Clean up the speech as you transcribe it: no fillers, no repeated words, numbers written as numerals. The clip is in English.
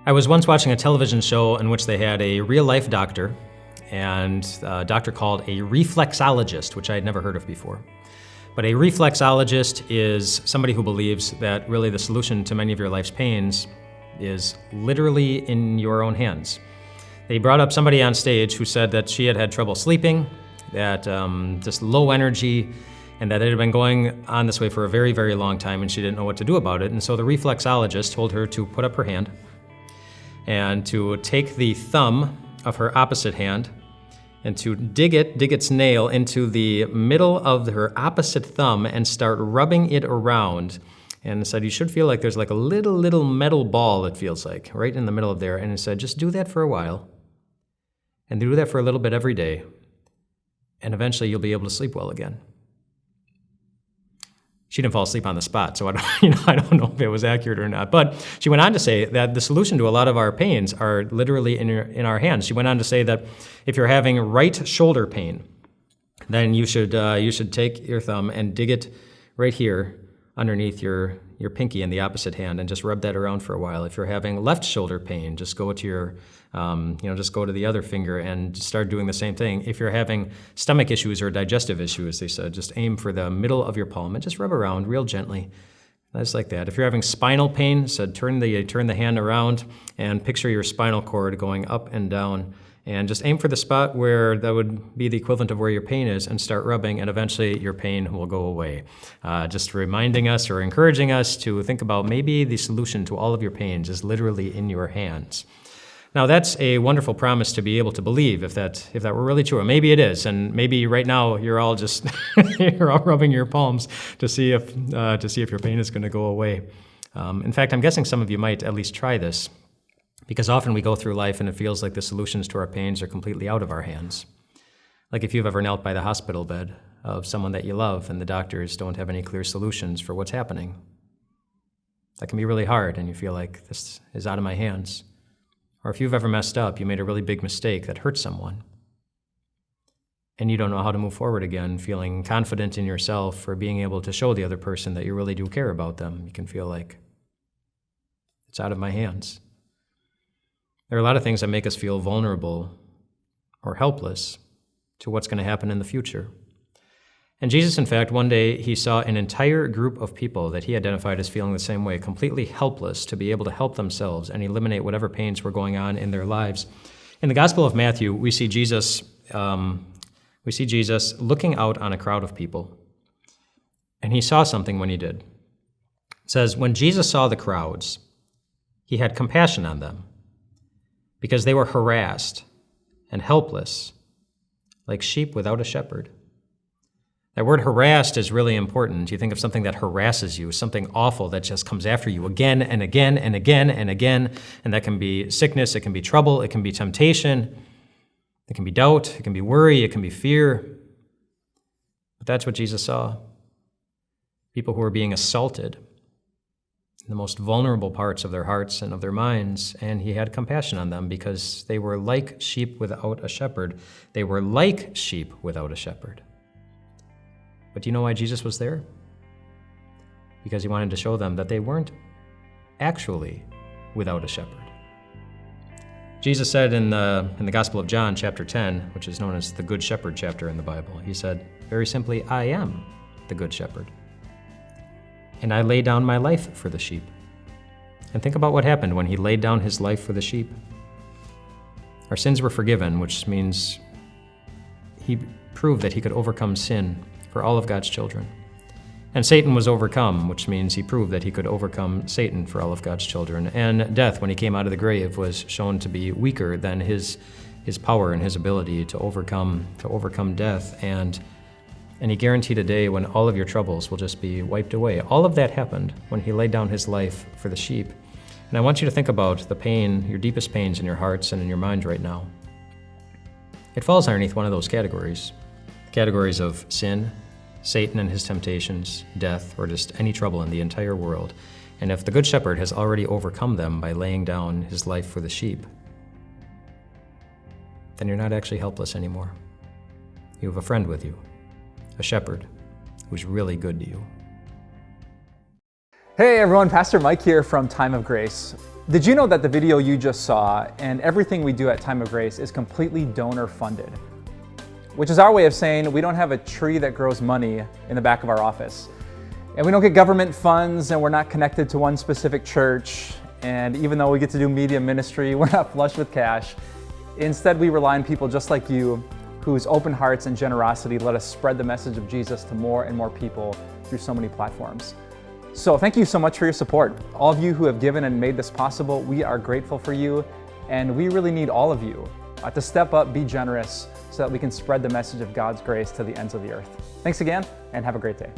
I was once watching a television show in which they had a real-life doctor and a doctor called a reflexologist, which I had never heard of before. But a reflexologist is somebody who believes that really the solution to many of your life's pains is literally in your own hands. They brought up somebody on stage who said that she had had trouble sleeping, that just low energy, and that it had been going on this way for a very, very long time and she didn't know what to do about it. And so the reflexologist told her to put up her hand and to take the thumb of her opposite hand and to dig its nail into the middle of her opposite thumb and start rubbing it around. And it said, you should feel like there's like a little metal ball, it feels like, right in the middle of there. And it said, just do that for a while. And do that for a little bit every day. And eventually you'll be able to sleep well again. She didn't fall asleep on the spot, so I don't know if it was accurate or not. But she went on to say that the solution to a lot of our pains are literally in our hands. She went on to say that if you're having right shoulder pain, then you should take your thumb and dig it right here underneath your pinky in the opposite hand and just rub that around for a while. If you're having left shoulder pain, just go to your, just go to the other finger and start doing the same thing. If you're having stomach issues or digestive issues, they said, just aim for the middle of your palm and just rub around real gently. Just like that. If you're having spinal pain, said turn the hand around and picture your spinal cord going up and down. And just aim for the spot where that would be the equivalent of where your pain is and start rubbing, and eventually your pain will go away. Just reminding us or encouraging us to think about maybe the solution to all of your pains is literally in your hands. Now that's a wonderful promise to be able to believe if that were really true. Or maybe it is, and maybe right now you're all just you're all rubbing your palms to see if your pain is going to go away. In fact, I'm guessing some of you might at least try this. Because often we go through life and it feels like the solutions to our pains are completely out of our hands. Like if you've ever knelt by the hospital bed of someone that you love and the doctors don't have any clear solutions for what's happening. That can be really hard and you feel like this is out of my hands. Or if you've ever messed up, you made a really big mistake that hurt someone. And you don't know how to move forward again, feeling confident in yourself or being able to show the other person that you really do care about them. You can feel like it's out of my hands. There are a lot of things that make us feel vulnerable or helpless to what's going to happen in the future. And Jesus, in fact, one day he saw an entire group of people that he identified as feeling the same way, completely helpless to be able to help themselves and eliminate whatever pains were going on in their lives. In the Gospel of Matthew, we see Jesus looking out on a crowd of people, and he saw something when he did. It says, when Jesus saw the crowds, he had compassion on them, because they were harassed and helpless, like sheep without a shepherd. That word harassed is really important. You think of something that harasses you, something awful that just comes after you again and again and again and again, and that can be sickness, it can be trouble, it can be temptation, it can be doubt, it can be worry, it can be fear. But that's what Jesus saw. People who were being assaulted in the most vulnerable parts of their hearts and of their minds, and he had compassion on them because they were like sheep without a shepherd. They were like sheep without a shepherd. But do you know why Jesus was there? Because he wanted to show them that they weren't actually without a shepherd. Jesus said in the Gospel of John, chapter 10, which is known as the Good Shepherd chapter in the Bible, he said, very simply, I am the Good Shepherd. And I lay down my life for the sheep. And think about what happened when he laid down his life for the sheep. Our sins were forgiven, which means he proved that he could overcome sin for all of God's children. And Satan was overcome, which means he proved that he could overcome Satan for all of God's children. And death, when he came out of the grave, was shown to be weaker than his power and his ability to overcome death. And he guaranteed a day when all of your troubles will just be wiped away. All of that happened when he laid down his life for the sheep. And I want you to think about the pain, your deepest pains in your hearts and in your mind right now. It falls underneath one of those categories. Categories of sin, Satan and his temptations, death, or just any trouble in the entire world. And if the Good Shepherd has already overcome them by laying down his life for the sheep, then you're not actually helpless anymore. You have a friend with you. A shepherd who's really good to you. Hey everyone, Pastor Mike here from Time of Grace. Did you know that the video you just saw and everything we do at Time of Grace is completely donor funded? Which is our way of saying we don't have a tree that grows money in the back of our office. And we don't get government funds, and we're not connected to one specific church. And even though we get to do media ministry, we're not flush with cash. Instead, we rely on people just like you, whose open hearts and generosity let us spread the message of Jesus to more and more people through so many platforms. So thank you so much for your support. All of you who have given and made this possible, we are grateful for you, and we really need all of you to step up, be generous, so that we can spread the message of God's grace to the ends of the earth. Thanks again, and have a great day.